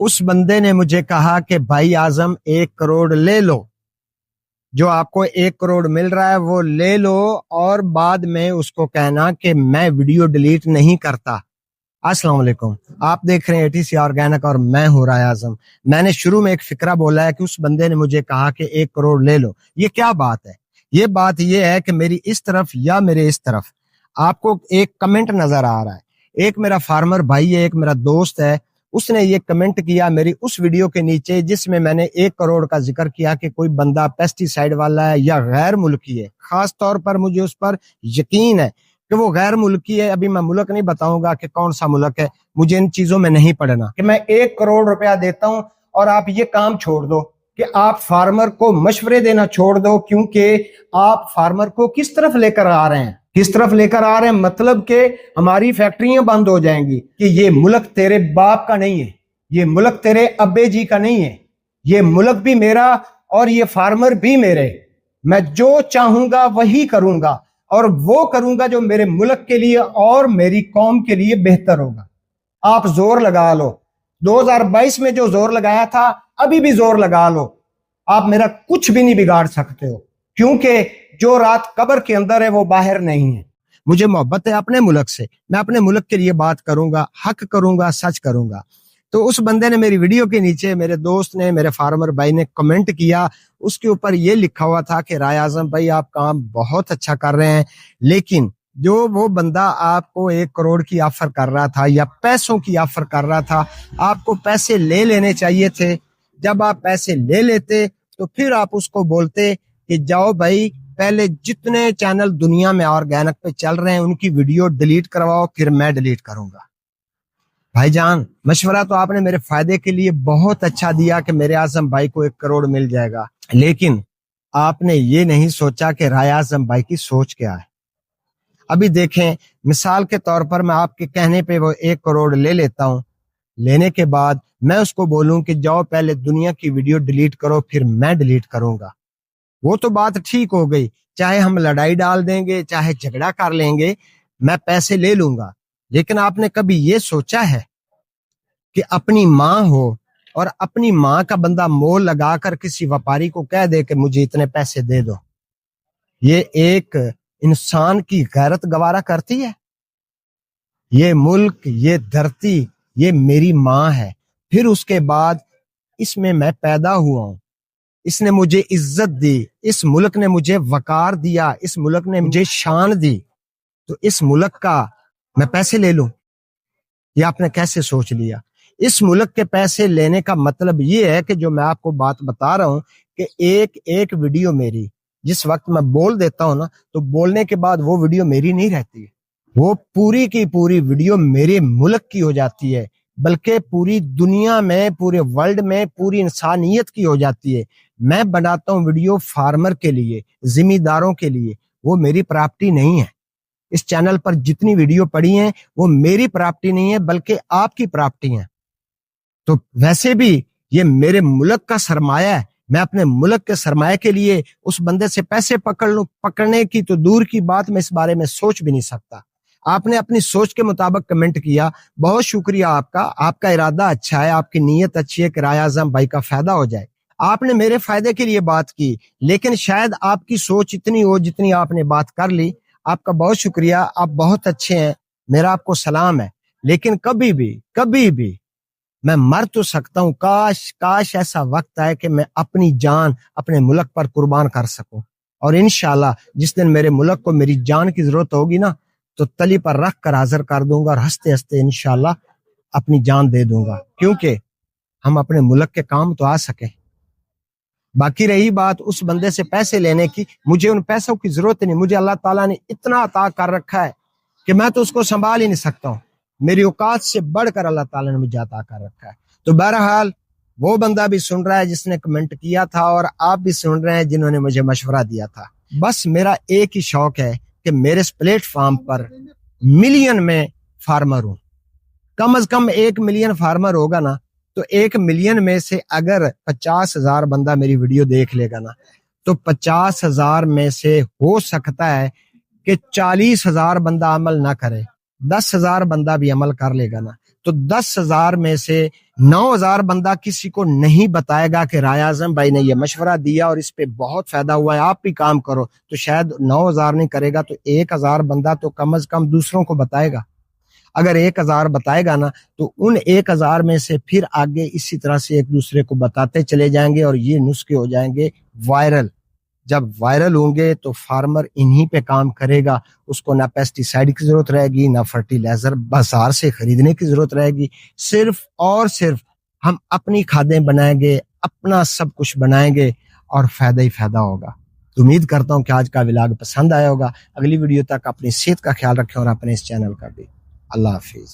اس بندے نے مجھے کہا کہ بھائی اعظم 1 کروڑ لے لو، جو آپ کو 1 کروڑ مل رہا ہے وہ لے لو، اور بعد میں اس کو کہنا کہ میں ویڈیو ڈیلیٹ نہیں کرتا۔ السلام علیکم، آپ دیکھ رہے ہیں ATC آرگینک اور میں ہوں رائے اعظم۔ میں نے شروع میں ایک فقرہ بولا ہے کہ اس بندے نے مجھے کہا کہ 1 کروڑ لے لو۔ یہ کیا بات ہے؟ یہ بات یہ ہے کہ میری اس طرف یا میرے اس طرف آپ کو ایک کمنٹ نظر آ رہا ہے، ایک میرا فارمر بھائی ہے، ایک میرا دوست ہے، اس نے یہ کمنٹ کیا میری اس ویڈیو کے نیچے جس میں میں نے 1 کروڑ کا ذکر کیا کہ کوئی بندہ پیسٹی سائیڈ والا ہے یا غیر ملکی ہے۔ خاص طور پر مجھے اس پر یقین ہے کہ وہ غیر ملکی ہے۔ ابھی میں ملک نہیں بتاؤں گا کہ کون سا ملک ہے، مجھے ان چیزوں میں نہیں پڑنا کہ میں 1 کروڑ دیتا ہوں اور آپ یہ کام چھوڑ دو کہ آپ فارمر کو مشورے دینا چھوڑ دو، کیونکہ آپ فارمر کو کس طرف لے کر آ رہے ہیں؟ کس طرف لے کر آ رہے ہیں؟ مطلب کہ ہماری فیکٹریاں بند ہو جائیں گی کہ یہ ملک تیرے باپ کا نہیں ہے، یہ ملک تیرے ابے جی کا نہیں ہے، یہ ملک بھی میرا اور یہ فارمر بھی میرے، میں جو چاہوں گا وہی کروں گا، اور وہ کروں گا جو میرے ملک کے لیے اور میری قوم کے لیے بہتر ہوگا۔ آپ زور لگا لو، 2022 میں جو زور لگایا تھا ابھی بھی زور لگا لو، آپ میرا کچھ بھی نہیں بگاڑ سکتے ہو، کیونکہ جو رات قبر کے اندر ہے وہ باہر نہیں ہے۔ مجھے محبت ہے اپنے ملک سے، میں اپنے ملک کے لیے بات کروں گا، حق کروں گا، سچ کروں گا۔ تو اس بندے نے میری ویڈیو کے نیچے، میرے دوست نے، میرے فارمر بھائی نے کمنٹ کیا، اس کے اوپر یہ لکھا ہوا تھا کہ رائے اعظم بھائی آپ کام بہت اچھا کر رہے ہیں، لیکن جو وہ بندہ آپ کو 1 کروڑ کی آفر کر رہا تھا یا پیسوں کی آفر کر رہا تھا، آپ کو پیسے لے لینے چاہیے تھے۔ جب آپ پیسے لے لیتے تو پھر آپ اس کو بولتے کہ جاؤ بھائی پہلے جتنے چینل دنیا میں آرگینک پہ چل رہے ہیں ان کی ویڈیو ڈیلیٹ کرواؤ، پھر میں ڈیلیٹ کروں گا۔ بھائی جان، مشورہ تو آپ نے میرے فائدے کے لیے بہت اچھا دیا کہ میرے اعظم بھائی کو 1 کروڑ مل جائے گا، لیکن آپ نے یہ نہیں سوچا کہ رائے اعظم بھائی کی سوچ کیا ہے۔ ابھی دیکھیں، مثال کے طور پر میں آپ کے کہنے پہ وہ 1 کروڑ لے لیتا ہوں، لینے کے بعد میں اس کو بولوں کہ جاؤ پہلے دنیا کی ویڈیو ڈیلیٹ کرو پھر میں ڈیلیٹ کروں گا، وہ تو بات ٹھیک ہو گئی، چاہے ہم لڑائی ڈال دیں گے، چاہے جھگڑا کر لیں گے، میں پیسے لے لوں گا۔ لیکن آپ نے کبھی یہ سوچا ہے کہ اپنی ماں ہو اور اپنی ماں کا بندہ مول لگا کر کسی وپاری کو کہہ دے کہ مجھے اتنے پیسے دے دو؟ یہ ایک انسان کی غیرت گوارا کرتی ہے؟ یہ ملک، یہ دھرتی، یہ میری ماں ہے، پھر اس کے بعد اس میں میں پیدا ہوا ہوں، اس نے مجھے عزت دی، اس ملک نے مجھے وقار دیا، اس ملک نے مجھے شان دی، تو اس ملک کا میں پیسے لے لوں؟ یہ آپ نے کیسے سوچ لیا؟ اس ملک کے پیسے لینے کا مطلب یہ ہے کہ جو میں آپ کو بات بتا رہا ہوں کہ ایک ویڈیو میری جس وقت میں بول دیتا ہوں نا، تو بولنے کے بعد وہ ویڈیو میری نہیں رہتی، وہ پوری کی پوری ویڈیو میرے ملک کی ہو جاتی ہے، بلکہ پوری دنیا میں، پورے ورلڈ میں پوری انسانیت کی ہو جاتی ہے۔ میں بناتا ہوں ویڈیو فارمر کے لیے، ذمہ داروں کے لیے، وہ میری پراپرٹی نہیں ہے۔ اس چینل پر جتنی ویڈیو پڑی ہیں وہ میری پراپرٹی نہیں ہے بلکہ آپ کی پراپرٹی ہیں۔ تو ویسے بھی یہ میرے ملک کا سرمایہ ہے، میں اپنے ملک کے سرمایہ کے لیے اس بندے سے پیسے پکڑنے کی تو دور کی بات، میں اس بارے میں سوچ بھی نہیں سکتا۔ آپ نے اپنی سوچ کے مطابق کمنٹ کیا، بہت شکریہ آپ کا ارادہ اچھا ہے، آپ کی نیت اچھی ہے کہ رائے اعظم بھائی کا فائدہ ہو جائے، آپ نے میرے فائدے کے لیے بات کی، لیکن شاید آپ کی سوچ اتنی ہو جتنی آپ نے بات کر لی۔ آپ کا بہت شکریہ، آپ بہت اچھے ہیں، میرا آپ کو سلام ہے، لیکن کبھی بھی میں مر تو سکتا ہوں، کاش ایسا وقت آئے کہ میں اپنی جان اپنے ملک پر قربان کر سکوں، اور انشاءاللہ جس دن میرے ملک کو میری جان کی ضرورت ہوگی نا، تو تلی پر رکھ کر حاضر کر دوں گا اور ہنستے ہنستے انشاءاللہ اپنی جان دے دوں گا، کیونکہ ہم اپنے ملک کے کام تو آ سکیں۔ باقی رہی بات اس بندے سے پیسے لینے کی، مجھے ان پیسوں کی ضرورت نہیں، مجھے اللہ تعالیٰ نے اتنا عطا کر رکھا ہے کہ میں تو اس کو سنبھال ہی نہیں سکتا ہوں، میری اوقات سے بڑھ کر اللہ تعالیٰ نے مجھے عطا کر رکھا ہے۔ تو بہرحال وہ بندہ بھی سن رہا ہے جس نے کمنٹ کیا تھا، اور آپ بھی سن رہے ہیں جنہوں نے مجھے مشورہ دیا تھا۔ بس میرا ایک ہی شوق ہے کہ میرے اس پلیٹ فارم پر ملین میں فارمر ہوں، کم از کم 1 ملین فارمر ہوگا نا، تو 1 ملین میں سے اگر 50,000 بندہ میری ویڈیو دیکھ لے گا نا، تو 50,000 میں سے ہو سکتا ہے کہ 40,000 بندہ عمل نہ کرے، 10,000 بندہ بھی عمل کر لے گا نا، تو 10,000 میں سے 9,000 بندہ کسی کو نہیں بتائے گا کہ رائے اعظم بھائی نے یہ مشورہ دیا اور اس پہ بہت فائدہ ہوا ہے، آپ بھی کام کرو، تو شاید 9,000 نہیں کرے گا تو 1,000 بندہ تو کم از کم دوسروں کو بتائے گا۔ اگر 1,000 بتائے گا نا تو ان 1,000 میں سے پھر آگے اسی طرح سے ایک دوسرے کو بتاتے چلے جائیں گے اور یہ نسخے ہو جائیں گے وائرل۔ جب وائرل ہوں گے تو فارمر انہی پہ کام کرے گا، اس کو نہ پیسٹی سائیڈ کی ضرورت رہے گی، نہ فرٹیلائزر بازار سے خریدنے کی ضرورت رہے گی، صرف اور صرف ہم اپنی کھادیں بنائیں گے، اپنا سب کچھ بنائیں گے اور فائدہ ہی فائدہ ہوگا۔ تو امید کرتا ہوں کہ آج کا ولاگ پسند آیا ہوگا۔ اگلی ویڈیو تک اپنی صحت کا خیال رکھیں اور اپنے اس چینل کا بھی۔ اللہ حافظ۔